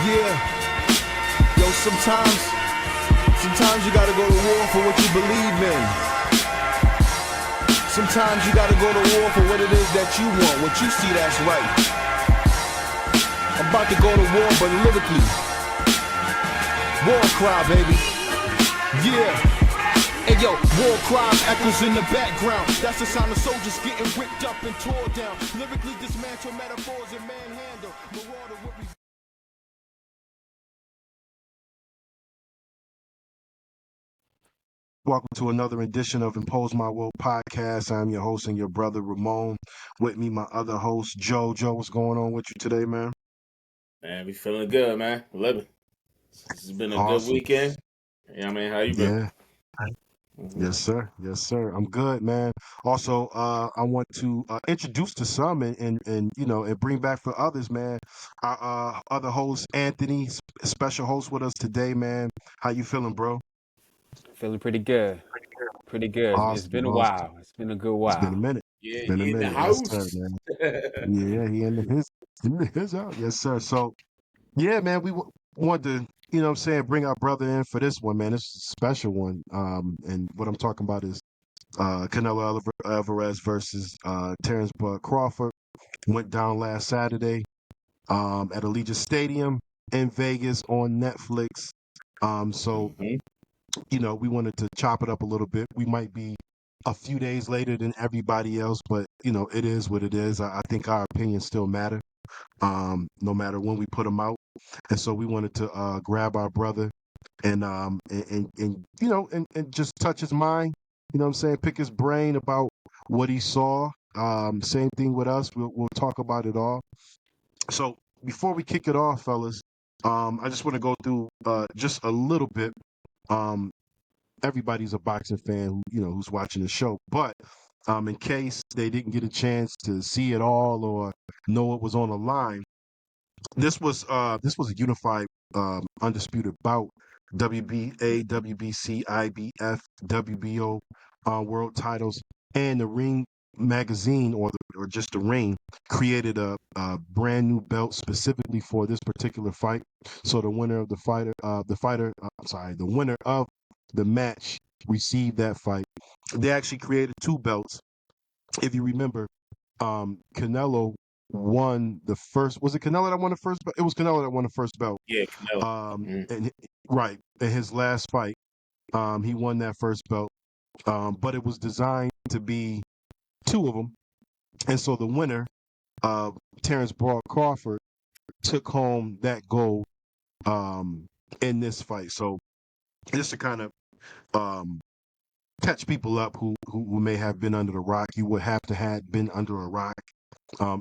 Yeah, yo, sometimes you gotta go to war for what you believe in. Sometimes you gotta go to war for what it is that you want, what you see that's right. I'm about to go to war, but lyrically. War cry, baby. Yeah. Hey yo, war cries echoes in the background. That's the sound of soldiers getting ripped up and tore down. Lyrically dismantle metaphors and manhandle. Marauder with me. Welcome to another edition of Impose My Will podcast. I'm your host and your brother Ramone. With me, my other host Joe. Joe, what's going on with you today, man? Man, we feeling good, man. Living. This has been a good Awesome. weekend. Yeah, I mean, how you been? Yeah. Yes, sir. Yes, sir. I'm good, man. Also, I want to introduce to some and you know and bring back for others, man. Our other host Anthony, special host with us today, man. How you feeling, bro? Feeling pretty good. Pretty good. It's Awesome, been a awesome. while. It's been a good It's been a while. minute. Yeah, It's been a he in the minute. Yes, sir, house. man. Yeah, he ended his out. Yes, sir. So, yeah, man, we wanted to, you know what I'm saying, bring our brother in for this one, man. This is a special one. And what I'm talking about is Canelo Alvarez versus Terence Crawford. Went down last Saturday at Allegiant Stadium in Vegas on Netflix. So, Mhm. you know, we wanted to chop it up a little bit. We might be a few days later than everybody else, but, you know, it is what it is. I think our opinions still matter, no matter when we put them out. And so we wanted to grab our brother and you know and just touch his mind. You know what I'm saying? Pick his brain about what he saw. Same thing with us. We'll talk about it all. So before we kick it off, fellas, I just want to go through just a little bit. Um, Everybody's a boxing fan, you know, who's watching the show, but in case they didn't get a chance to see it all or know what was on the line, this was a unified undisputed bout. WBA, WBC, IBF, WBO world titles, and the Ring magazine or just the Ring created a brand new belt specifically for this particular fight. So the winner of the winner of the match received that fight. They actually created two belts. If you remember, Canelo won the first. Was it Canelo that won the first belt? It was Canelo that won the first belt. Yeah, Canelo. Mhm. And right in his last fight, he won that first belt. But it was designed to be two of them, and so the winner, Terence Crawford, took home that gold in this fight. So just to kind of um, catch people up who may have been under the rock, you would have to have been under a rock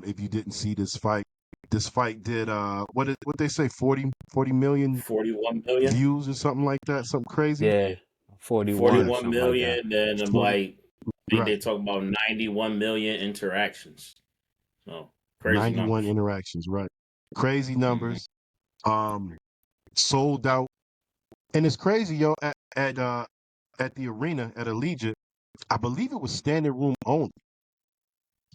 if you didn't see this fight. This fight did what they say 40 million 41 million. views or something like that, something crazy. Yeah. Yeah. 41, 41 something like that. million. Then I'm 40, like, I think right. they talk about 91 million interactions. So crazy 91 numbers. interactions, right. Crazy Mhm. numbers. Um Sold out. And it's crazy, yo, at the arena at Allegiant, I believe it was standing room only.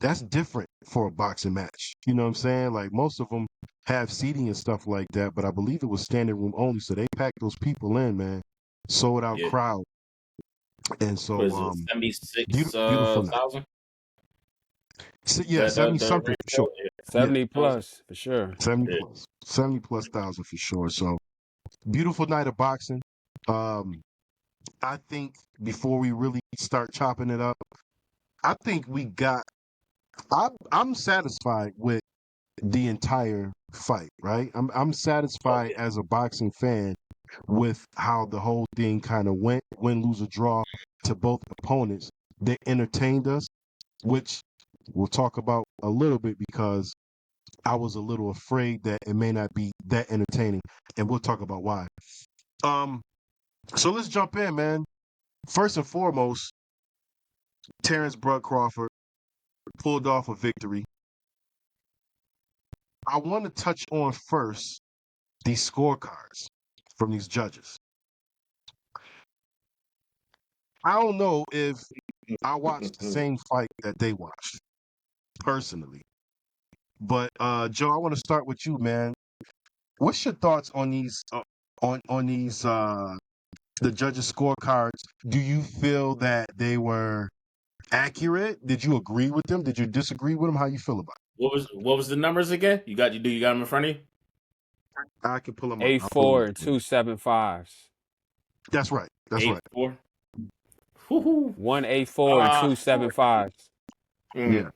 That's different for a boxing match. You know what I'm saying? Like most of them have seating and stuff like that, but I believe it was standing room only. So they packed those people in, man. Sold out Yeah. crowd. And What so is it? 76 beautiful night. thousand? So, Is yeah, that 70 the something for sure. ratio? Yeah. Yeah, 70 1,000. plus, for sure. 70 Yeah. plus. 70 plus thousand for sure. So beautiful night of boxing. Um, I think before we really start chopping it up, I think we got I'm satisfied with the entire fight, right? I'm Oh satisfied yeah. as a boxing fan with how the whole thing kind of went, win, lose, or draw to both opponents. They entertained us, which we'll talk about a little bit because I was a little afraid that it may not be that entertaining, and we'll talk about why. Um, so let's jump in, man. First and foremost, Terence Crawford pulled off a victory. I want to touch on first these scorecards from these judges. I don't know if I watched the same fight that they watched personally, but Joe, I want to start with you, man. what's your thoughts on these on these the judges' scorecards? Do you feel that they were accurate? Did you agree with them? Did you disagree with them? How you feel about What was the numbers again? You got them in front of you? it? I can pull them up. I'll pull them 8-4 up. and 2-7-5s. That's right. That's right. 8-4. Whoo-hoo. 1-8-4 and 2-7-5s. Yeah.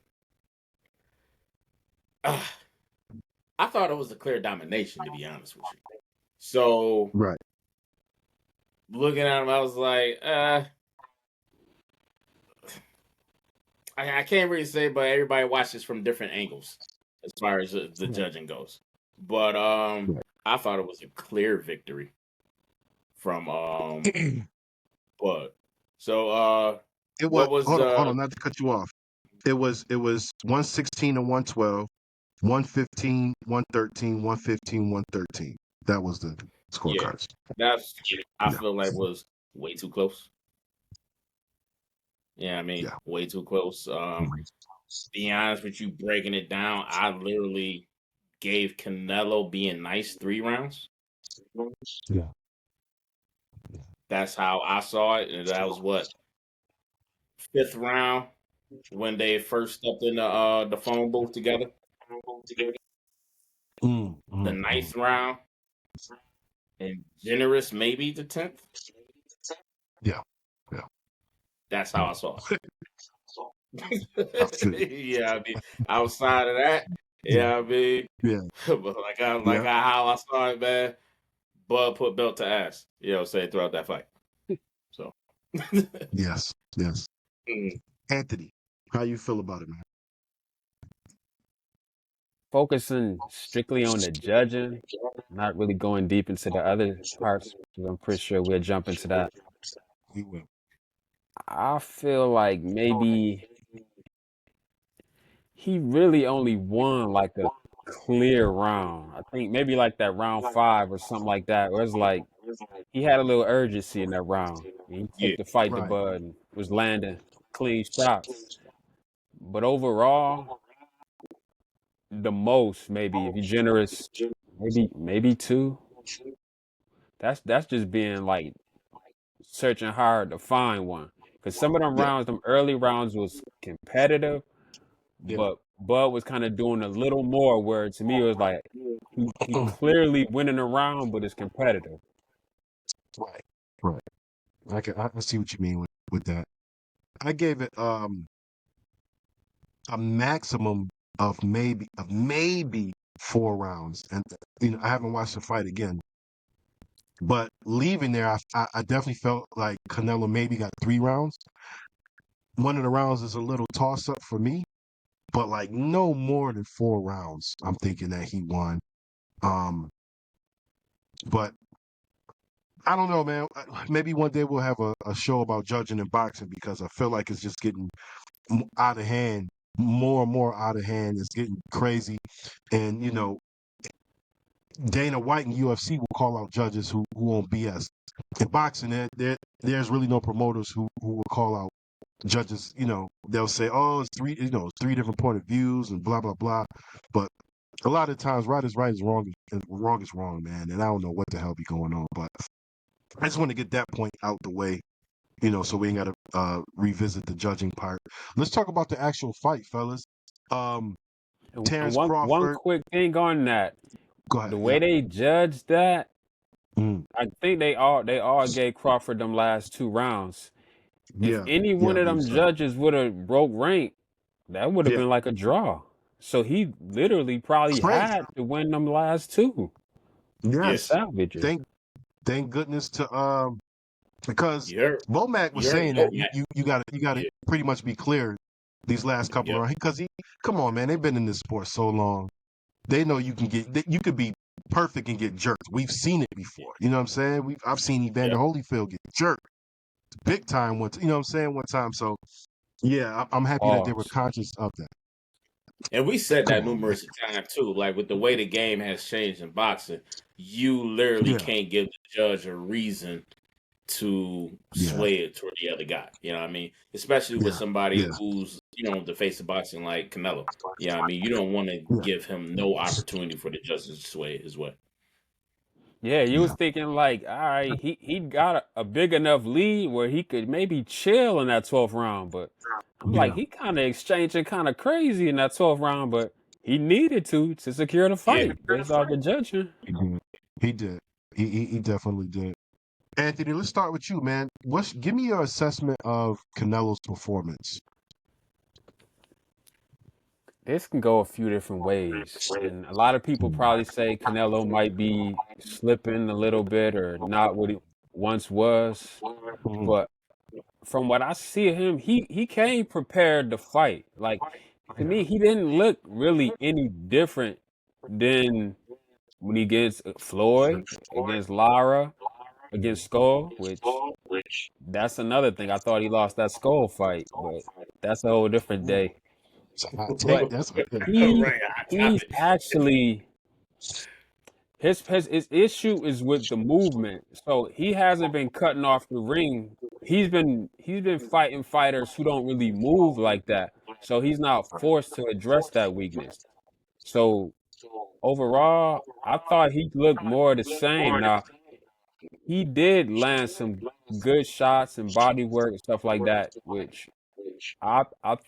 I thought it was a clear domination, to be honest with you. So Right. looking at him, I was like, I can't really say, but everybody watches from different angles as far as the judging goes. But I thought it was a clear victory from Bud. So It was. what was Hold on, not to cut you off. It was 116 and 112, 115, 113, 115, 113. That was the scorecards. I feel like was way too close. Yeah, I mean, Yeah. way too close. Be honest with you, breaking it down, I literally gave Canelo being nice 3 rounds. Yeah. That's how I saw it, and that was what 5th round when they first stepped in the phone booth together. The 9th round, and generous maybe the 10th. Yeah. That's how I saw it. I feel you. Yeah, I mean, outside of that, yeah, I mean, Yeah. but how I saw it, man. Bud put belt to ass, say throughout that fight. So, Yes. Anthony, how you feel about it, man? Focusing strictly on the judging, not really going deep into the other parts, 'cause I'm pretty sure we'll jump into that. We will. I feel like maybe he really only won like a clear round. I think maybe like that round 5 or something like that. Where it's like he had a little urgency in that round. He yeah, took the fight to Right. Bud and was landing clean shots. But overall, the most maybe if you're generous, maybe 2. That's just being like searching hard to find one. Because some of them Yeah. rounds, them early rounds was competitive, Yeah. but Bud was kind of doing a little more where to me it was like he clearly winning a round, but it's competitive. Right. I see what you mean with that. I gave it a maximum of maybe 4 rounds, and I haven't watched the fight again. But leaving there, I definitely felt like Canelo maybe got 3 rounds. One of the rounds is a little toss up for me, but like no more than 4 rounds. I'm thinking that he won. But I don't know, man. Maybe one day we'll have a show about judging and boxing because I feel like it's just getting out of hand, more and more out of hand. It's getting crazy, and Dana White and UFC will call out judges who won't BS. In boxing, there's really no promoters who will call out judges. They'll say, "Oh, it's 3 different point of views and blah blah blah," but a lot of times, right is right, is wrong, and wrong is wrong, man. And I don't know what the hell be going on, but I just want to get that point out the way, so we ain't got to revisit the judging part. Let's talk about the actual fight, fellas. And Terence one Crawford. quick thing on that, Go ahead. the Yeah. way they judged that, Mm. I think they all gave Crawford them last 2 rounds. If Yeah. any Yeah, one I of believe them so. judges would have broke rank, that would have Yeah. been like a draw. So he literally probably Crazy. had to win them last 2 to Yes. salvage it. Thank goodness to because you heard, Womack was you heard saying that Womack. you gotta pretty much be clear these last couple of rounds because come on, man, they've been in this sport so long. They know you could be perfect and get jerked. We've seen it before. You know what I'm saying? I've seen Evander Holyfield get jerked big time once. You know what I'm saying? One time. So yeah, I'm happy that they were Pause. conscious of that. And we said Come that on, man. numerous times too. Like with the way the game has changed in boxing, you literally Yeah. can't give the judge a reason to Yeah. sway it toward the other guy. You know what I mean? Especially with somebody Yeah. who's, the face of boxing like Canelo. You know what I mean? You don't want to Yeah. give him no opportunity for the judges to sway his way. Yeah, you was Yeah, thinking like, all right, he got a big enough lead where he could maybe chill in that 12th round, but I'm like, yeah, he kind of exchanging kind of crazy in that 12th round, but he needed to secure the Yeah. fight based off the judging. he did. He did. He definitely did. Anthony, let's start with you, man. Give me your assessment of Canelo's performance. This can go a few different ways, and a lot of people probably say Canelo might be slipping a little bit or not what he once was, Mhm. but from what I see of him, he came prepared to fight. Like to Yeah, me, he didn't look really any different than when he gets Floyd, against Lara, against Skull, which that's another thing. I thought he lost that Skull fight, but that's a whole different day. it's a hot take. But That's he Right. Hot he's topic. actually his issue is with the movement. So he hasn't been cutting off the ring. He's been fighting fighters who don't really move like that. So he's not forced to address that weakness. So overall, I thought he looked more the same. Now he did land some good shots and body work and stuff like that, which I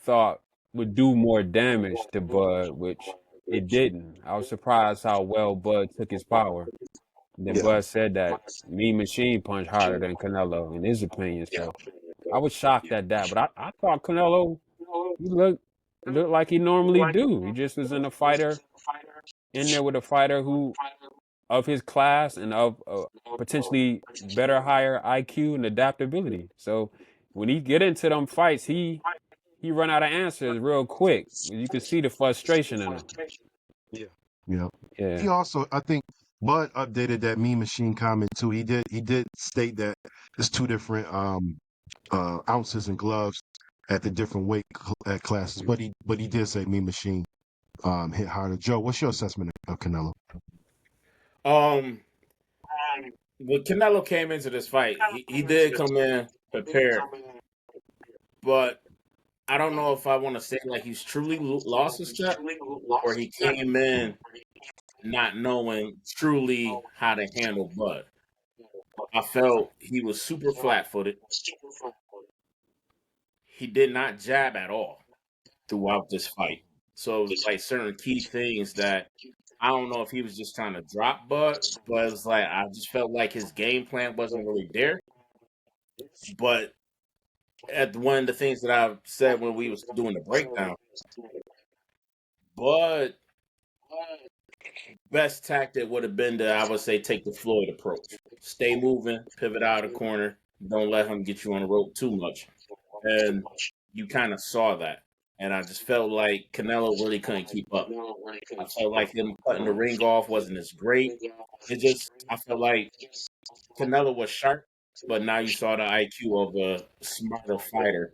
thought would do more damage to Bud, which it didn't. I was surprised how well Bud took his power. Then yeah, Bud said that Mean Machine punched harder than Canelo, in his opinion. So I was shocked at that. But I thought Canelo, he looked like he normally do. He just was in there with a fighter who of his class and of potentially better, higher IQ and adaptability. So when he get into them fights, he run out of answers real quick. You can see the frustration in him. yeah, yeah. Yeah, He also, I think, Bud updated that Mean Machine comment too. He did state that it's two different ounces and gloves at the different classes, but he did say Mean Machine hit harder. Joe, what's your assessment of Canelo? Um, when Canelo came into this fight, he did come in prepared, but I don't know if I want to say like he's truly lost a step or he came in not knowing truly how to handle Bud. I felt he was super flat footed. He did not jab at all throughout this fight. So it was like certain key things that I don't know if he was just trying to drop Bud, but it was like I just felt like his game plan wasn't really there. But at one of the things that I said when we was doing the breakdown, Bud best tactic would have been to I would say take the Floyd approach. Stay moving, pivot out of the corner, don't let him get you on the rope too much. And you kind of saw that. And I just felt like Canelo really couldn't keep up. I felt like him cutting the ring off wasn't as great. I felt like Canelo was sharp, but now you saw the IQ of a smarter fighter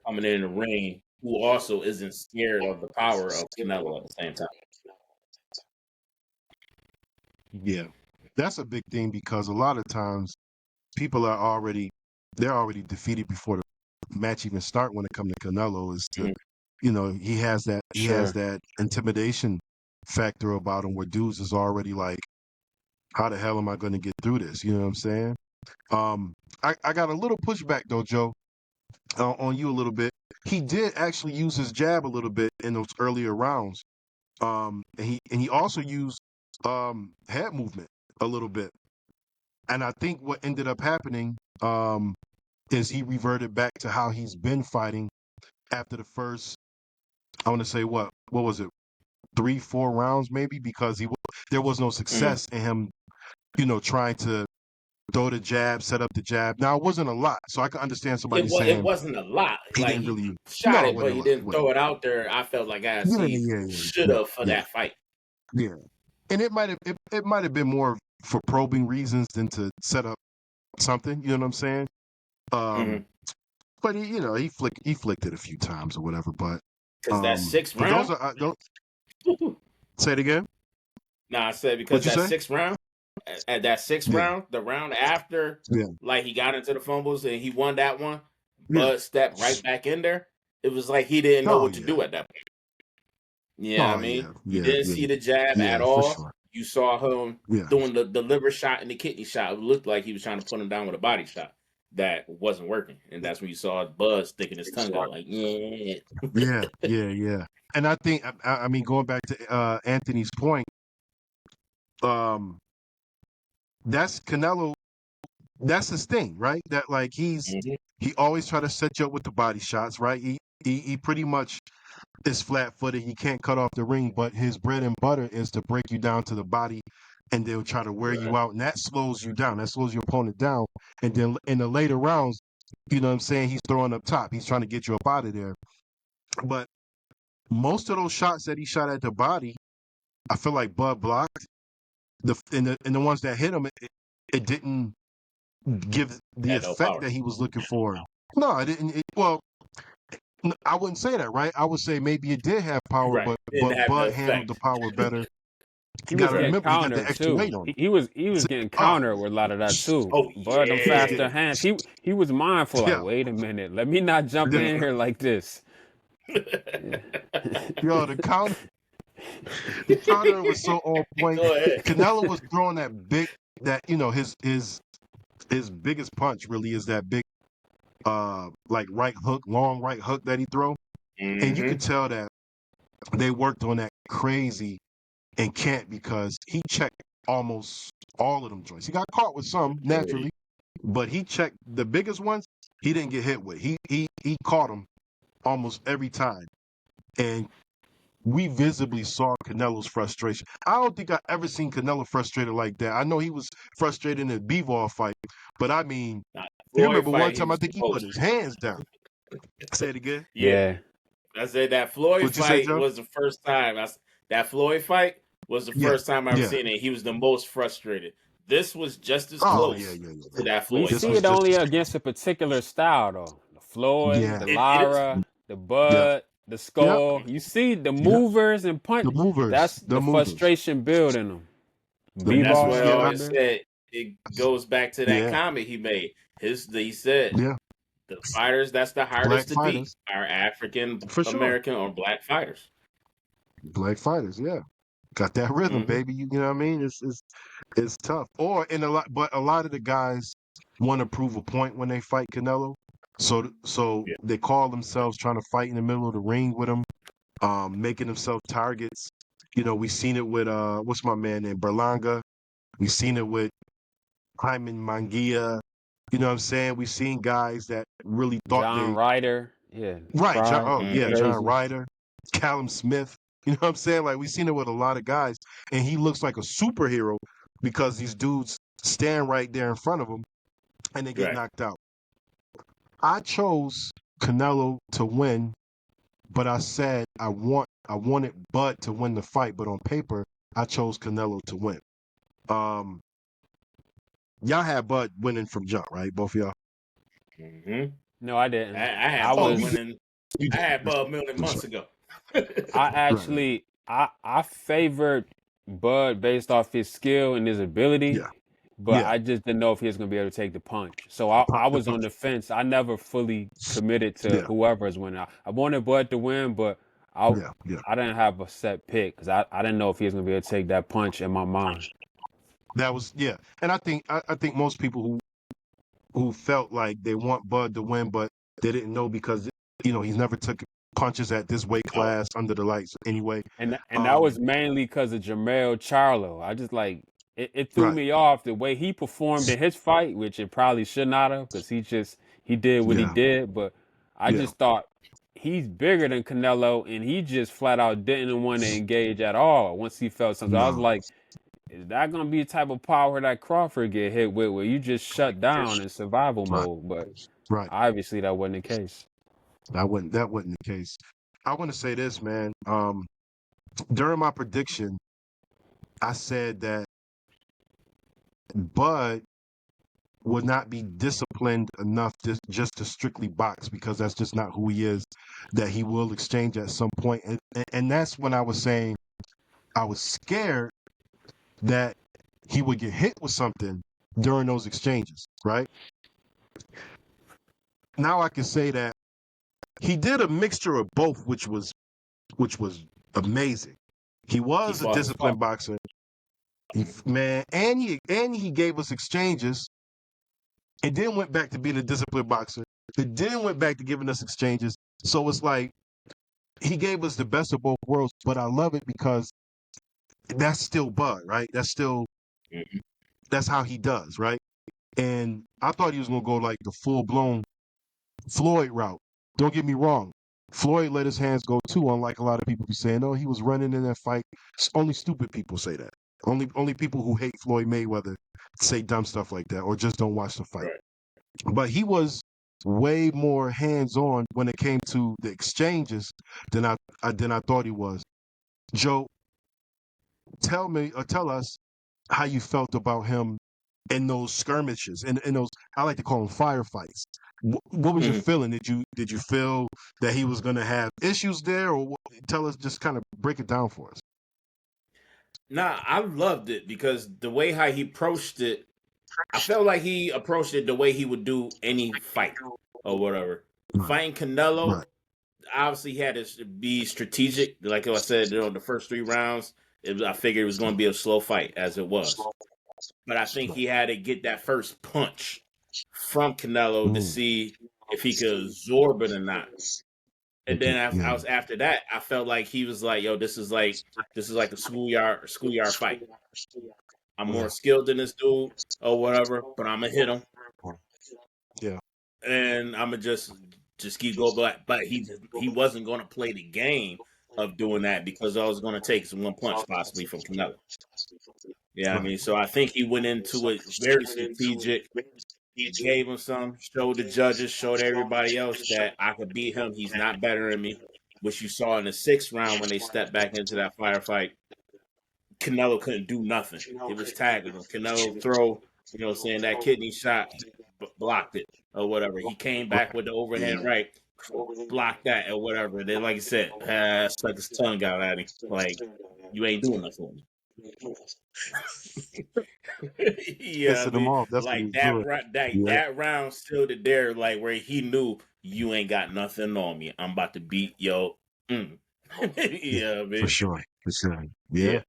coming in the ring who also isn't scared of the power of Canelo at the same time. Yeah, that's a big thing because a lot of times people they're already defeated before the match even start when it comes to Canelo. Is to Mhm. he has sure. that intimidation factor about him where dudes is already like, how the hell am I going to get through this? You know what I'm saying? Um, I got a little pushback though, Joe, on you a little bit. He did actually use his jab a little bit in those earlier rounds. And he also used head movement a little bit. And I think what ended up happening is he reverted back to how he's been fighting after the first, I want to say what was it, 3-4 rounds maybe, because there was no Mhm. success in him, trying to throw the jab, set up the jab. Now it wasn't a lot, so I can understand somebody It saying wasn't a lot. he Like didn't he really. shot No, it it, but wasn't a he lot. It didn't wasn't. throw it out there. I felt like as Yeah, he yeah, yeah, should yeah, have for yeah, that fight. yeah. And it might have been more for probing reasons than to set up something. You know what I'm saying? Um, Because but he flicked it a few times or whatever. that sixth But those round. are don't say it again. Nah, I said because What'd you that say? sixth round, at that sixth Yeah, round, the round after, yeah, like he got into the fumbles and he won that one, yeah. Bud stepped right back in there. It was like he didn't know Oh what to yeah. do at that point. Yeah, I Oh mean, yeah, you yeah, didn't yeah, see the jab at yeah, for all. sure. you saw him Yeah. doing the liver shot and the kidney shot. It looked like he was trying to put him down with a body shot that wasn't working, and that's when you saw Bud sticking his tongue out like, yeah. Yeah. And I think, I mean, going back to Anthony's point, that's Canelo. That's his thing, right? That like he always try to set you up with the body shots, right? He pretty much is flat-footed. He can't cut off the ring, but his bread and butter is to break you down to the body, and they'll try to wear you out, and that slows you down. That slows your opponent down. And then in the later rounds, you know what I'm saying, he's throwing up top. He's trying to get you up out of there. But most of those shots that he shot at the body, I feel like Bud blocked. And the ones that hit him, it didn't give the Had no effect power. that he was looking for. No, it didn't. Well, I wouldn't say that, right? I would say maybe it did have power, Right. Didn't but have the Bud handled the effect. power better. He You was got to getting remember, he got the countered extra weight too. on him. He was getting Oh, countered with a lot of that too. Oh, But them yeah. faster hands, he was mindful. Like, yeah. wait a minute, let me not jump in here like this. Yo, the counter was so on point. Go ahead. Canelo was throwing his biggest punch really is that big like right hook, long right hook that he throw. And you could tell that they worked on that crazy and can't because he checked almost all of them joints. He got caught with some naturally, but he checked the biggest ones. He didn't get hit with. He caught them almost every time, and we visibly saw Canelo's frustration. I don't think I ever seen Canelo frustrated like that. I know he was frustrated in the Bivol fight, but I mean, you remember one time I think he put his hands down. Say it again. Yeah. I said that Floyd What you say, fight Joe? was the first time. That Floyd fight was the Yeah, first time I ever yeah. seen it. He was the most frustrated. This was just as Oh close yeah. to that We Floyd This see fight. was it just only as against a particular style though. The Floyd, yeah, the It is. Lyra, the yeah, Bud, the yeah, Skull. You see the yeah. movers and punch. The movers, That's the the movers, frustration building them. the And that's B-ball, movers. why I Yeah, always remember? said it goes back to that yeah, comment he made. He said yeah. the fighters that's the Black hardest to beat fighters, are African for sure. American or black fighters. Black fighters, yeah. Got that rhythm, baby. You know what I mean? It's tough. But a lot of the guys want to prove a point when they fight Canelo. So Yeah. they call themselves trying to fight in the middle of the ring with him, making themselves targets. You know, we seen it with what's my man named Berlanga. We seen it with Hyman Mangia. You know what I'm saying? We've seen guys that really thought John they Ryder. Yeah. right. Pride. John Crazy. Ryder, Callum Smith. You know what I'm saying? Like we've seen it with a lot of guys, and he looks like a superhero because these dudes stand right there in front of him and they get Right. knocked out. I chose Canelo to win, but I said I wanted Bud to win the fight, but on paper I chose Canelo to win. Y'all had Bud winning from jump, right? Both of y'all. No, I didn't. I I had Bud You was did. winning. You I did. had Bud winning That's months right. ago. I Right. actually I favored Bud based off his skill and his ability, Yeah. but Yeah. I just didn't know if he was gonna be able to take the punch. So I The was on punch. the fence. I never fully committed to Yeah. whoever is winning. I wanted Bud to win, but I Yeah. Yeah. I didn't have a set pick because I didn't know if he was gonna be able to take that punch in my mind. That was yeah. And I think most people who felt like they want Bud to win, but they didn't know because he's never took punches at this weight Oh, class under the lights anyway. And that Um, was mainly because of Jermell Charlo. I just like it threw right. me off the way he performed in his fight, which it probably should not have because he did what he Yeah. did. But I Yeah. just thought he's bigger than Canelo, and he just flat out didn't want to engage at all once he felt something. So I was No. like, is that gonna be a type of power that Crawford get hit with, where you just shut down in survival Right. mode? But Right. obviously that wasn't the case. That wasn't the case. I want to say this, man. During my prediction, I said that Bud would not be disciplined enough just to strictly box because that's just not who he is, that he will exchange at some point. And that's when I was saying I was scared that he would get hit with something during those exchanges, right? Now I can say that he did a mixture of both, which was amazing. He he was a fought his disciplined fault. boxer. Man, and he gave us exchanges, and then went back to being a disciplined boxer. And then went back to giving us exchanges. So it's like he gave us the best of both worlds. But I love it because that's still Bud, right? That's how he does, right? And I thought he was gonna go like the full blown Floyd route. Don't get me wrong. Floyd let his hands go too, unlike a lot of people be saying, oh, he was running in that fight. Only stupid people say that. Only people who hate Floyd Mayweather say dumb stuff like that or just don't watch the fight. Right. But he was way more hands-on when it came to the exchanges than I thought he was. Joe, tell us how you felt about him in those skirmishes, in those, I like to call them firefights. What was your feeling? Did you feel that he was going to have issues there, or tell us, just kind of break it down for us? Nah, I loved it because the way how he approached it, I felt like he approached it the way he would do any fight or whatever. Right, Fighting Canelo, right, obviously he had to be strategic. Like I said, the first 3 rounds, I figured it was going to be a slow fight, as it was. But I think he had to get that first punch from Canelo to see if he could absorb it or not. And then I was after that, I felt like he was like, "Yo, this is like a schoolyard fight. I'm more skilled than this dude or whatever, but I'm gonna hit him, yeah, and I'm gonna just keep going." But he wasn't gonna play the game of doing that because all it was gonna take is one punch possibly from Canelo. Yeah, I right, mean, so I think he went into it very strategic. Gave him some, showed the judges, showed everybody else that I could beat him. He's not better than me, which you saw in the 6th round when they stepped back into that firefight. Canelo couldn't do nothing. It was tagging him. Canelo throw, saying that kidney shot, blocked it or whatever. He came back with the overhand right, blocked that or whatever. And then, like you said, stuck his tongue out at him. Like, you ain't doing nothing for me. Yeah, I pissing him mean, off. That's what he like was doing. that round sealed it there, like where he knew you ain't got nothing on me. I'm about to beat yo. Yeah, For man. sure, for sure. Yeah. Yeah,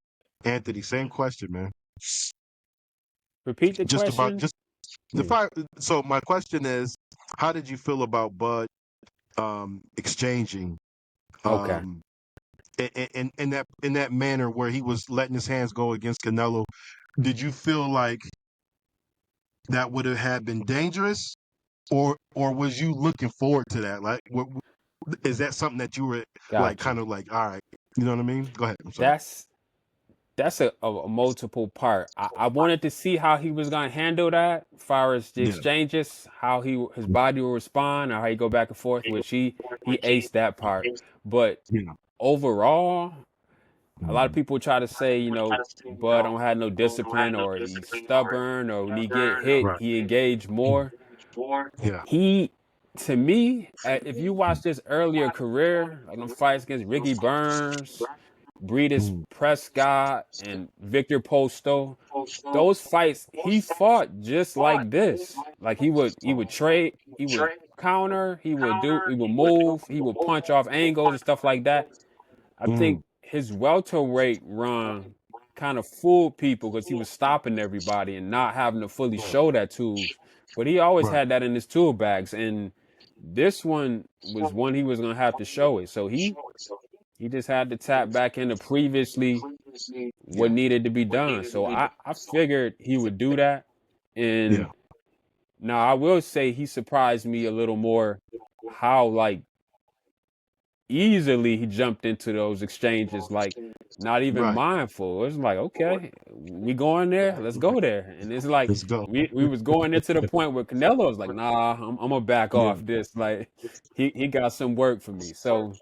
Anthony, same question, man. Repeat the Just about question. just the fire. So my question is, how did you feel about Bud exchanging Okay. um in that manner where he was letting his hands go against Canelo? Did you feel like that would have had been dangerous, or was you looking forward to that? Like, is that something that you were like, Got kind you. of like, all right, you know what I mean? Go ahead. I'm sorry. That's a multiple part. I wanted to see how he was gonna handle that, as far as the Yeah, exchanges, how his body will respond, or how he go back and forth. Which he aced that part. But yeah, overall, a lot of people try to say, Bud don't have no discipline, or he's stubborn, or when he get hit, right, he engaged more. yeah, He, to me, if you watch this earlier career, like them fights against Ricky Burns, Breedis Prescott, and Victor Posto, those fights he fought just like this. Like he would trade, he would counter, he would move, he would punch off angles and stuff like that. I think his welterweight run kind of fooled people because he was stopping everybody and not having to fully show that tools. But he always right, had that in his tool bags, and this one was one he was gonna have to show it. So he just had to tap back into previously what yeah, needed to be done. So I figured he would do that. yeah, And now I will say he surprised me a little more how like easily he jumped into those exchanges, like not even right. mindful. It's like, okay, we going there, let's go there. And it's like Let's go. we was going into the point where Canelo was like, nah, I'm gonna back Yeah, off this. Like he got some work for me. So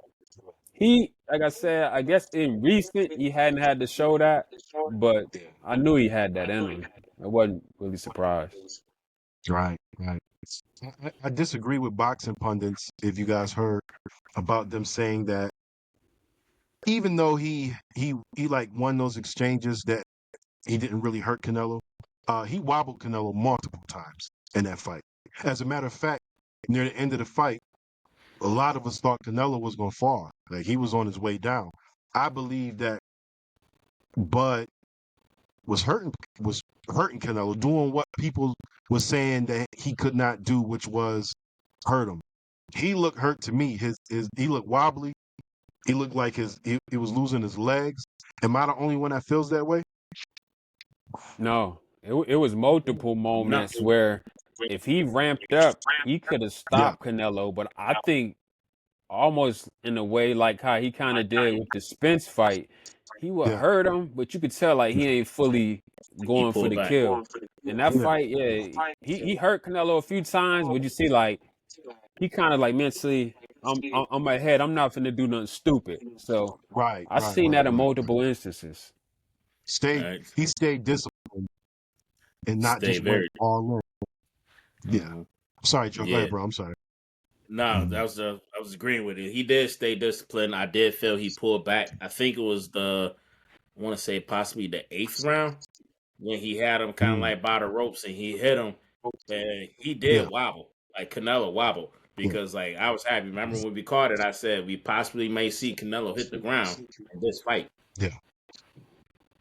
he, like I said, I guess in recent he hadn't had to show that, but I knew he had that in him. I wasn't really surprised. right, right. I disagree with boxing pundits. If you guys heard about them saying that, even though he like won those exchanges, that he didn't really hurt Canelo. He wobbled Canelo multiple times in that fight. As a matter of fact, near the end of the fight, a lot of us thought Canelo was going to fall. Like, he was on his way down. I believe that Bud was hurting Canelo, doing what people was saying that he could not do, which was hurt him. He looked hurt to me. He looked wobbly. He looked like he was losing his legs. Am I the only one that feels that way? No, it was multiple No. moments where if he ramped up, he could have Yeah, stopped Canelo. But I think almost in a way like how he kind of did with the Spence fight, he would yeah, hurt him, but you could tell like he ain't fully He going for pulled the back. kill. In that yeah, fight, yeah, he hurt Canelo a few times, but you see like he kind of like mentally, I'm ahead. I'm not finna do nothing stupid. So right, I right, seen right, that in right. multiple instances. He stayed disciplined and not Stay just went very. all in. Yeah. Mhm. Sorry, Joe. Go Yeah. ahead, bro. I'm sorry. No, Mhm. I was agreeing with it. He did stay disciplined. I did feel he pulled back. I think it was I want to say possibly the 8th round when he had him kind of Mm. like by the ropes and he hit him, and he Yeah, did wobble, like Canelo wobble, yeah, because like I was happy. Remember when we called it? I said we possibly may see Canelo hit the ground in this fight, yeah,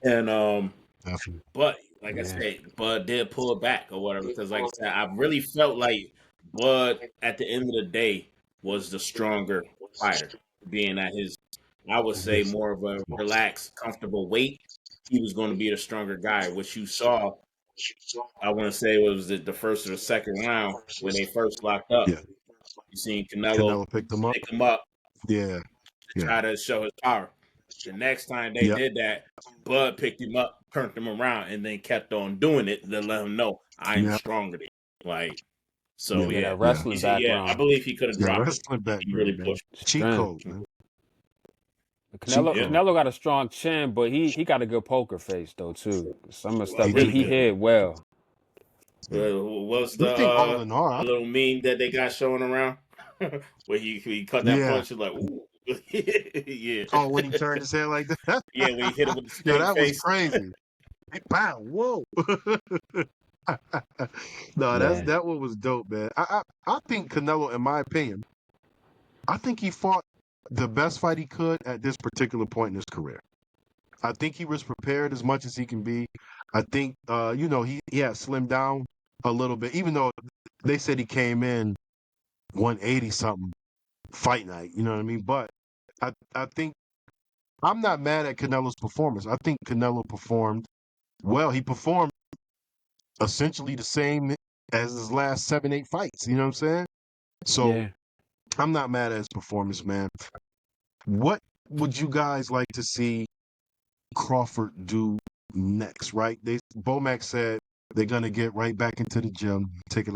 and definitely. but like I Yeah, said, Bud did pull back or whatever. Because like I said, I really felt like Bud at the end of the day was the stronger fighter, being at his, I would say, Yes. more of a Yeah. relaxed, comfortable weight. He was going to be the stronger guy, which you saw. I want to say it was the first or the second round when they first locked up. Yeah. You seen Canelo Canelo picked him up. pick him up Yeah, to yeah, try to show his power. The next time they yep, did that, Bud picked him up, turned him around, and then kept on doing it to let him know I am yep, stronger than you. Like, so yep, yeah, yeah, that yeah. he wrestling said, yeah, I background, believe he could have Yeah, dropped him. wrestling He really background, man. pushed. Cheat strength. code, man. Cheat Canelo Yeah, code. Canelo got a strong chin, but he got a good poker face though too. Some of the well, stuff He he really do. he good. hit well. Yeah. What's I think all in all, the little meme that they got showing around where he cut that yeah. punch? He's like, ooh, yeah, Oh, when he turned his head like that, yeah. When he hit it with the yo, straight that was face, crazy. Hey, Pow, whoa. No, Yeah, that one was dope, man. I think Canelo, in my opinion, I think he fought the best fight he could at this particular point in his career. I think he was prepared as much as he can be. I think, he had slimmed down a little bit, even though they said he came in 180 something fight night. You know what I mean? But I think I'm not mad at Canelo's performance. I think Canelo performed well. He performed essentially the same as his last 7, 8 fights. You know what I'm saying? So yeah. I'm not mad at his performance, man. What would you guys like to see Crawford do next? Right? Bomac said they're gonna get right back into the gym, taking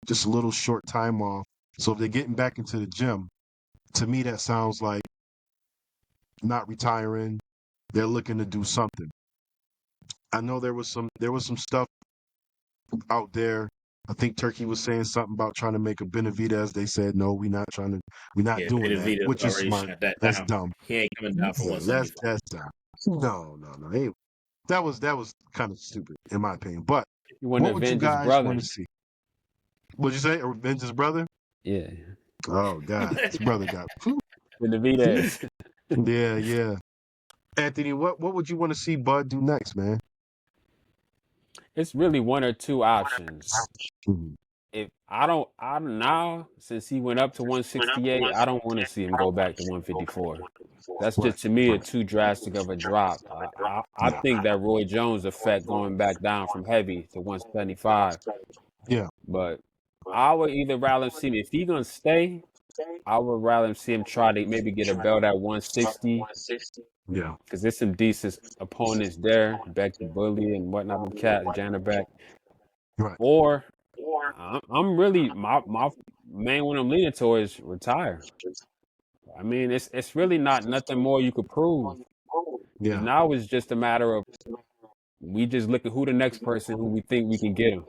just a little short time off. So if they're getting back into the gym, to me that sounds like not retiring. They're looking to do something. I know there was some stuff out there. I think Turkey was saying something about trying to make a Benavidez. They said no, we're not yeah, doing that, Benavidez which is already smart. shut that That's down. dumb. He ain't coming down for Yeah, 175. that's dumb. No, no, no. That was kind of stupid in my opinion. But He want to what would you avenge his guys want brother. to see? What'd you say? Revenge his brother? Yeah, Oh God, his brother got. Benavidez. Yeah, yeah. Anthony, what would you want to see Bud do next, man? It's really one or two options. Mhm. If I now since he went up to 168, I don't want to see him go back to 154. That's Right, just to me a right. too drastic of a drop. I Yeah, think that Roy Jones effect going back down from heavy to 175. yeah, But I would either rather see him if he gonna stay. I would rather see him try to maybe get a belt at 160 yeah. because there's some decent opponents there, Becky Bully and whatnot, them cat Janabek. Right. Or I'm really my main one I'm leaning towards retire. I mean, it's really not nothing more you could prove. Yeah. Now it's just a matter of we just look at who the next person who we think we can get him.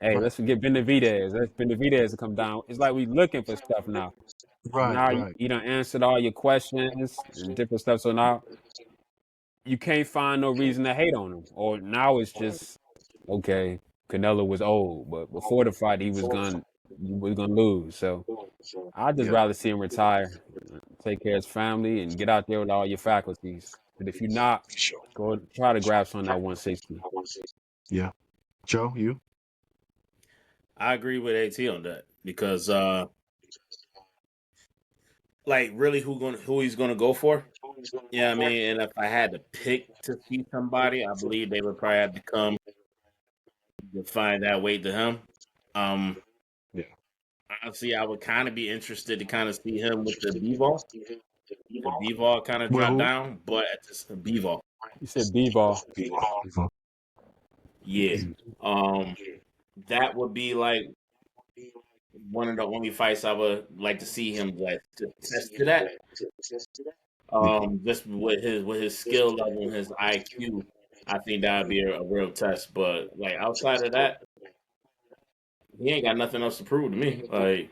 Hey, Right. let's forget Benavidez. Let's Benavidez to come down. It's like we looking for stuff now. Right. Now Right. you done answered all your questions and different stuff. So now you can't find no reason to hate on him. Or now it's just okay. Canelo was old, but before the fight he was gonna lose. So I'd just Yeah. rather see him retire, take care of his family, and get out there with all your faculties. But if you're not, Sure. Go try to grab some on that 160. Yeah. Joe, you? I agree with AT on that because, like, really, who he's gonna go for? Yeah, I mean, and if I had to pick to see somebody, I believe they would probably have to come to find that weight to him. Yeah. Honestly, I would kind of be interested to kind of see him with the B-ball. The B-ball kind of With dropped who? down, but at this B-ball, You said B-ball. yeah. That would be like one of the only fights I would like to see him like to test to that. Just with his skill level and his IQ, I think that would be a real test. But like outside of that, he ain't got nothing else to prove to me. Like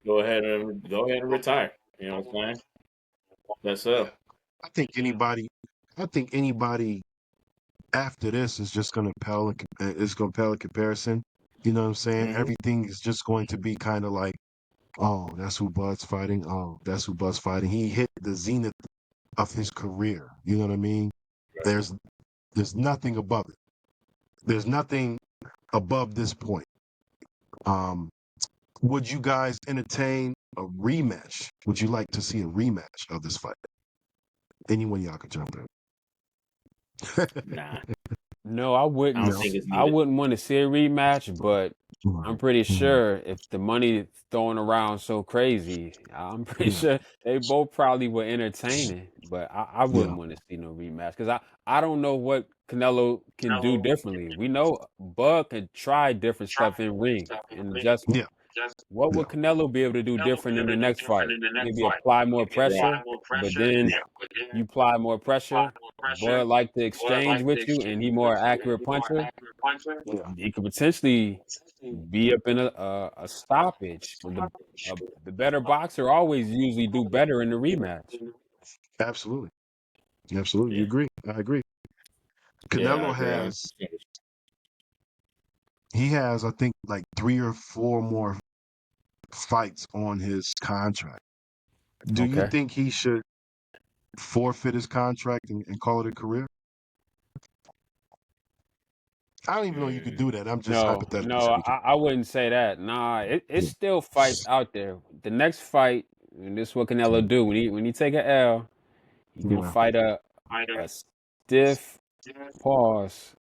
go ahead and retire. You know what I'm saying? That's up. I think anybody after this is just gonna pale in comparison. You know what I'm saying? Mm-hmm. Everything is just going to be kind of like, oh, that's who Bud's fighting. Oh, that's who Bud's fighting. He hit the zenith of his career. You know what I mean? There's nothing above it. There's nothing above this point. Would you guys entertain a rematch? Would you like to see a rematch of this fight? Anyone y'all could jump in. Nah, No, I I don't wouldn't. think it's I needed. wouldn't want to see a rematch, but I'm pretty Mhm. sure if the money thrown around so crazy, I'm pretty Yeah, sure they both probably were entertaining. But I yeah, wouldn't want to see no rematch because I don't know what Canelo can do differently. We know Bud can try different stuff in ring and adjustment. yeah, What yeah, would Canelo be able to do different in the next fight? Maybe apply more Right. pressure, but then you apply more pressure. Bud like to exchange with you, and he more accurate puncher. yeah. He could potentially be up in a stoppage. The better boxer always usually do better in the rematch. Absolutely, absolutely. You Yeah. agree? I agree. Yeah, I Canelo agree. has, I think, like 3 or 4 more fights on his contract. Do you Okay. think he should forfeit his contract and call it a career? I don't even know you could Mm. do that. I'm just No, hypothetically no, speaking. I wouldn't say that. Nah, it's Yeah. still fights out there. The next fight, and this is what Canelo do when he take a L, he can Yeah. fight a stiff pause,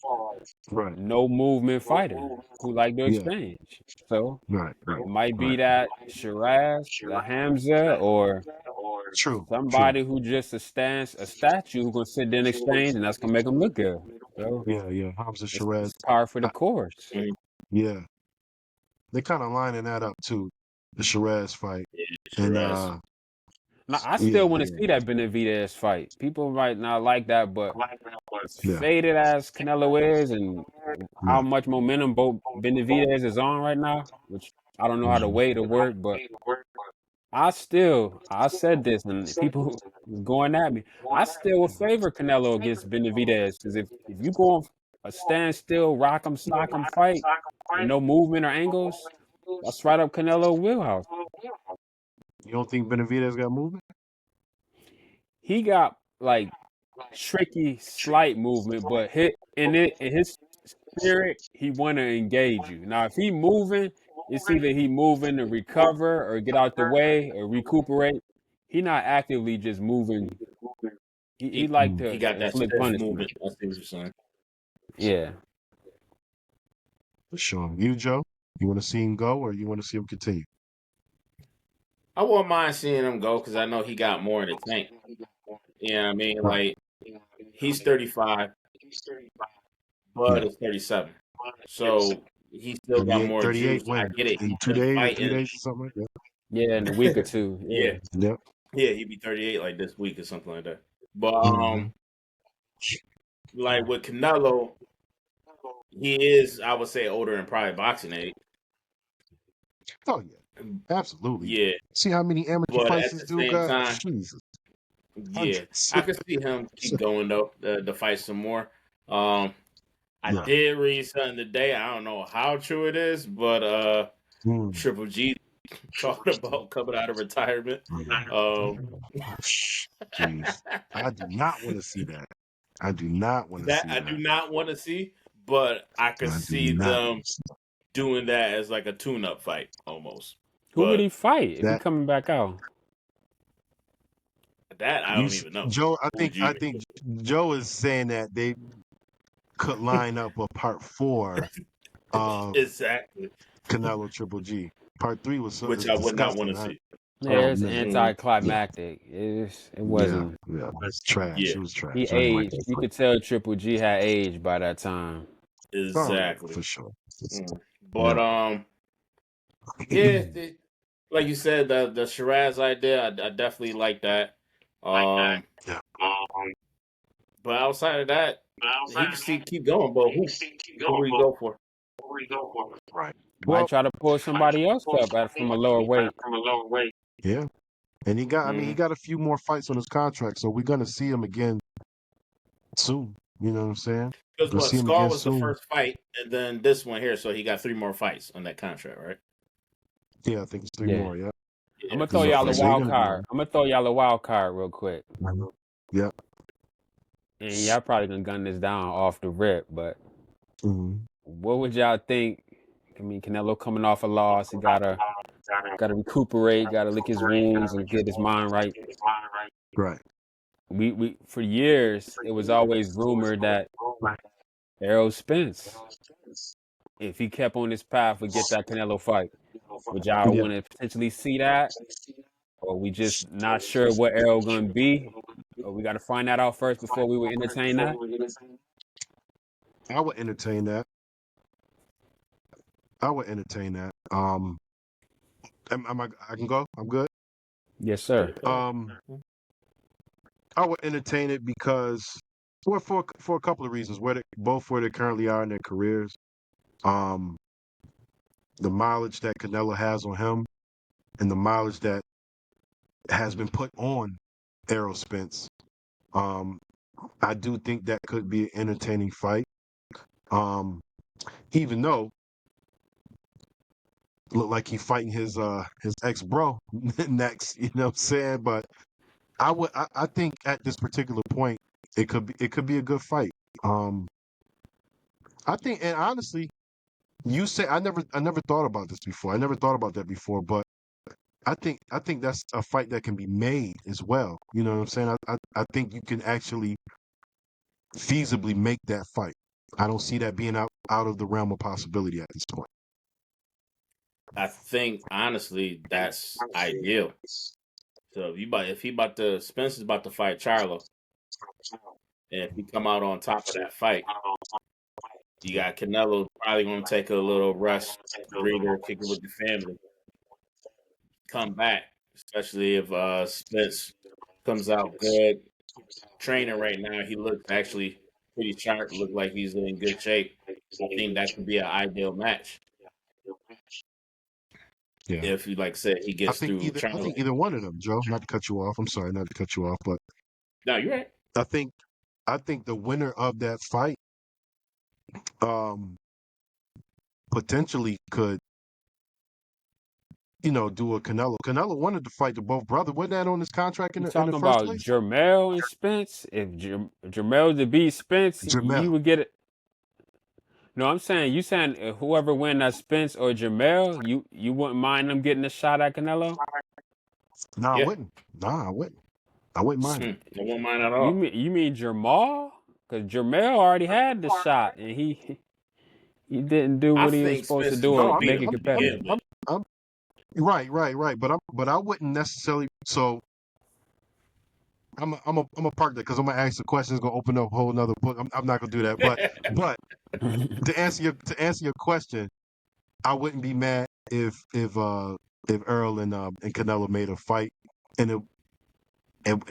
Right. no movement fighter who like to Yeah. exchange. So Right. Right. it might be Right. that Shiraz, the Hamza, or True. True. somebody who just a statue who gonna sit there and exchange, and that's gonna make them look good. So Yeah. Yeah. Hamza it's Shiraz. par for the I, course. Mhm. yeah. They kind of lining that up too, the Shiraz fight, Yeah, and sure as. Now I yeah, still want to yeah, see that Benavidez fight. People might not like that, but as yeah, faded as Canelo is, and how yeah. much momentum both Benavidez is on right now, which I don't know how the Mhm. way to work, but I said this, and people was going at me. I still would favor Canelo against Benavidez because if you go on a standstill, rock 'em, sock 'em fight with no movement or angles, that's right up Canelo wheelhouse. You don't think Benavidez got movement? He got like tricky, slight movement, but in his spirit, he want to engage you. Now, if he moving, it's either he moving to recover or get out the way or recuperate. He not actively just moving. He He like he to got that inflict stiff punishment. movement. I see what you're saying. Yeah. For sure. You, Joe? You want to see him go, or you want to see him continue? I wouldn't mind seeing him go because I know he got more in the tank. You know what I mean? Right. Like he's 35, Bud Yeah. is 37. So he still got 38. more 38 juice. I when? get it. In He's two been days or 3 fighting. days or something like that? Yeah, in a week or two. Yeah. Yeah. Yep. Yeah, he'd be 38 like this week or something like that. But Mm-hmm. like with Canelo, he is, I would say, older in probably boxing age. Oh, yeah. Absolutely. Yeah. See how many amateur But fights at this the dude same got? time, Jesus. yeah, Hundreds. I could see him keep going though, to fight some more. Um, I Yeah. did read something today. I don't know how true it is, but Mm. Triple G talking about coming out of retirement. Um, Jeez. I do not want to see that. I do not want to That see I that. do not want to see, but I could I do see not. them doing that as like a tune-up fight almost. Who would But he fight if he That coming back out? that I don't even know. Joe. Who would you I even think Joe is saying that they could line up a part 4 of exactly? Canelo Triple G. Part 3 was Which is I would not want disgusting. to see. Yeah, it's Man. anticlimactic. It wasn't. Yeah. That's trash. Yeah, It was trash. He I didn't like aged. that You fight. could tell Triple G had aged by that time. Oh yeah, exactly. for sure. But yeah, Yeah. like you said, the Shiraz idea, I definitely like that. Um, Yeah. but outside of that, he can still keep going. But who would he go for? Right. Might Well, try to pull somebody else up from a lower weight. yeah. And he got. I mean, he Mm-hmm. got a few more fights on his contract, so we're gonna see him again soon. You know what I'm saying? Because We'll what see him Scar again was the soon. first fight, and then this one here, so he got 3 more fights on that contract, right? Yeah, I think it's 3 Yeah. more. Yeah. I'm Yeah. gonna throw So, y'all a so you're wild gonna be card. on. I'm gonna throw y'all a wild card real quick. Yep. And y'all probably gonna gun this down off the rip, but Hmm. what would y'all think? I mean, Canelo coming off a loss, he gotta recuperate, gotta lick his wounds and get his mind right. Right. We for years it was always rumored that Errol Spence, if he kept on this path, would get that Canelo fight. Would y'all Yeah. want to potentially see that, or we just not sure what Errol gonna be, or we got to find that out first before we would entertain that? I would entertain that. I would entertain that. I can go. I'm good. Yes, sir. I would entertain it because, well, for a couple of reasons. Both where they currently are in their careers. Um, the mileage that Canelo has on him, and the mileage that has been put on Errol Spence. I do think that could be an entertaining fight. Even though look like he's fighting his ex bro next, you know what I'm saying? But I think at this particular point it could be a good fight. Um I think, and honestly, you say I never thought about this before. I never thought about that before, but I think that's a fight that can be made as well. You know what I'm saying? I think you can actually feasibly make that fight. I don't see that being out of the realm of possibility at this point. I think honestly that's ideal. So if he about to Spencer's about to fight Charlo, and if he come out on top of that fight, you got Canelo probably gonna take a little rest, breather, kick it with the family, come back, especially if Spence comes out good. Training right now, he looks actually pretty sharp, look like he's in good shape. I think that could be an ideal match. Yeah. If you like said he gets through I Charlo. think either one of them, Joe, not to cut you off. I'm sorry not to cut you off, but No, you're right. I think the winner of that fight potentially could, do a Canelo. Canelo wanted to fight the both brothers. Wasn't that on his contract You in the talking first about place? Jermell and Spence? If Jermell to beat Spence, you Jamel. would get it. No, I'm saying you saying whoever win that Spence or Jermell, you wouldn't mind them getting a shot at Canelo? No, I Yeah. wouldn't. Nah, I wouldn't. I wouldn't mind it. I won't mind at You all. mean Jamal? Because Jermell already had the shot and he didn't do I what he was think supposed to Spence is do gonna or No, beat make him it to competitive. begin with. I'm right. But I wouldn't necessarily. I'm a park that because I'm gonna ask the question. It's gonna open up a whole nother book. I'm not gonna do that. But to answer your question, I wouldn't be mad if Earl and Canelo made a fight, and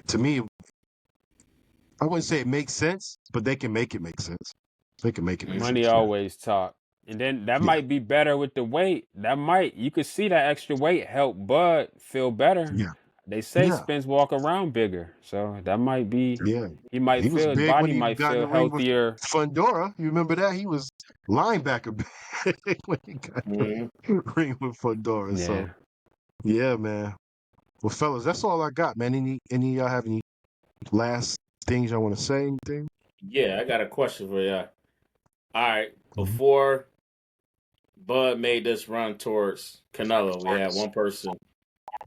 to me, I wouldn't say it makes sense, but they can make it make sense. They can make it make Money sense. Yeah. always talk. And then that Yeah. might be better with the weight. You could see that extra weight help Bud feel better. Yeah. They say Yeah. Spence walk around bigger. So that might be, Yeah. he might He was feel, his big when body he might got in feel the ring with healthier. Fundora. You remember that? He was linebacker big when he got in the ring with Fundora. So Yeah. yeah, man. Well, fellas, that's all I got, man. Any y'all have any last things y'all want to say? Anything? Yeah, I got a question for you. All right, Mhm. before Bud made this run towards Canelo, we had one person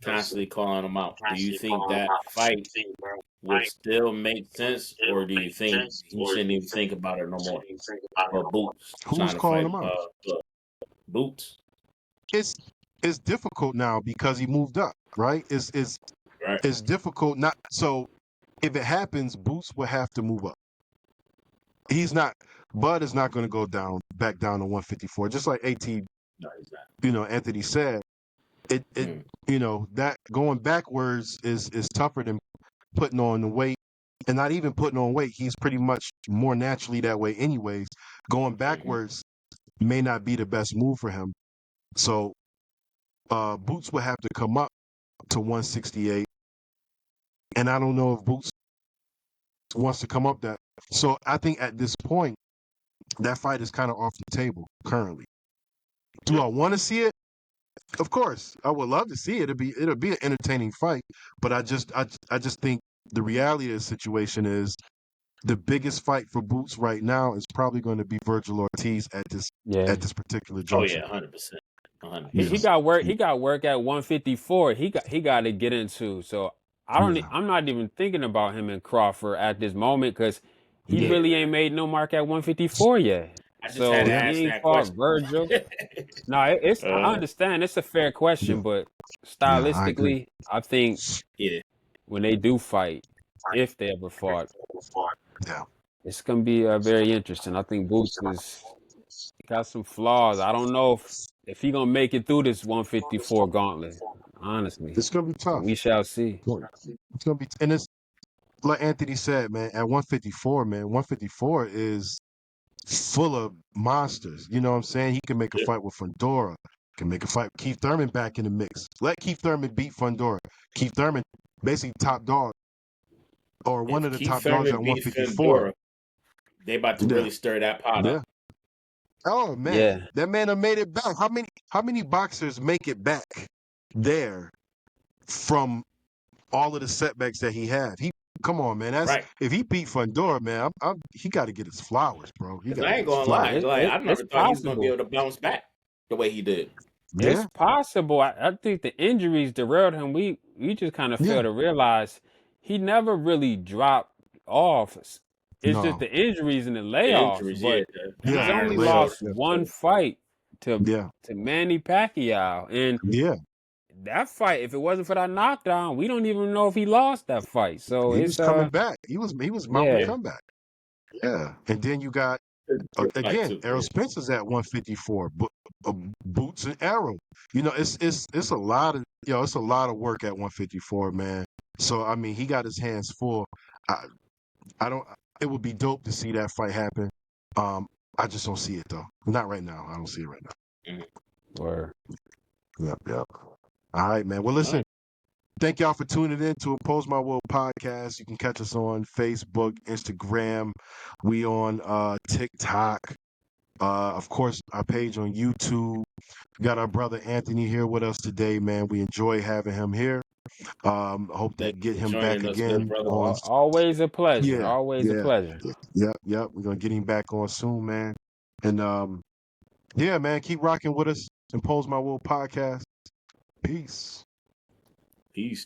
constantly calling him out. Do you think that fight would still make sense, or do you think he shouldn't even think about it no more? Or Boots Who's trying to calling fight him out? Bud. Boots, It's it's difficult now because he moved up, right? right? It's difficult not so if it happens, Boots will have to move up. He's not Bud is not going to go back down to 154. Just like AT, No, he's not. Anthony said, it Mm, that going backwards is tougher than putting on the weight. And not even putting on weight, he's pretty much more naturally that way anyways. Going hmm backwards may not be the best move for him. So Boots would have to come up to 168. And I don't know if Boots wants to come up that. So I think at this point, that fight is kind of off the table currently. Do Yeah. I want to see it? Of course, I would love to see it. It'll be an entertaining fight, but I just think the reality of the situation is the biggest fight for Boots right now is probably going to be Virgil Ortiz Yeah. at this particular Oh juncture. yeah, 100%, Yeah, He 100%. got work. He got work at 154. He got to get into. So yeah, I'm not even thinking about him and Crawford at this moment because he yeah, Yeah, really ain't made no mark at 154 yet. I just had to So yeah, he ask ain't that fought question. Virgil. No, it's I uh, understand it's a fair yeah, question, but yeah. I agree. stylistically, I think yeah, when they do fight, if they ever fought, Yeah, it's gonna be very interesting. I think Boots is got some flaws. I don't know if he gonna make it through this 154 gauntlet, honestly. it's gonna be But tough. we shall see. It's gonna be, and it's like Anthony said, man. At 154, man, 154 is full of monsters. You know what I'm saying? He can make a yeah. fight with Fundora. Can make a fight with Keith Thurman back in the mix. Let Keith Thurman beat Fundora. Keith Thurman, basically top dog or one If of the Keith top dogs at Thurman beat 154. Fedora, they about to Yeah, really stir that pot yeah. up. Oh man, Yeah, that man have made it back. How many boxers make it back there from all of the setbacks that he had? He come on, man. That's Right. if he beat Fundora, man. He got to get his flowers, bro. He Because got to I get ain't his gonna nah, lie, flowers. like I it's never thought he was gonna be possible. able to bounce back the way he did. It's Yeah, possible. I think the injuries derailed him. We just kind of yeah. failed to realize he never really dropped off. It's just No, the injuries and the The layoffs. injuries, yeah, But the he's yeah. The iron only showed. layoffs. lost Yeah, one fight to yeah, Manny Pacquiao, and yeah. that fight, if it wasn't for that knockdown, we don't even know if he lost that fight. So He it's was coming back. He was mounting a Yeah, yeah, comeback. Yeah, and then you got good fight again too. Errol Yeah, Spencer's at 154. Boots and Arrow. It's a lot of it's a lot of work at 154, man. So I mean, he got his hands full. I I don't. It would be dope to see that fight happen. Um, I just don't see it though. Not right now. I don't see it right mhm. or now. Yep, yep. All right, man. Well, All listen. right. Thank y'all for tuning in to Oppose My Will podcast. You can catch us on Facebook, Instagram. We on TikTok. Of course, our page on YouTube. We got our brother Anthony here with us today, man. We enjoy having him here. Hope to Thank get you for him back joining us, good again brother. on. always a pleasure. Yeah, Always a yeah, pleasure. yep. We're gonna get him back on soon, man. And yeah, man, keep rocking with us. Impose My Will podcast. Peace. Peace.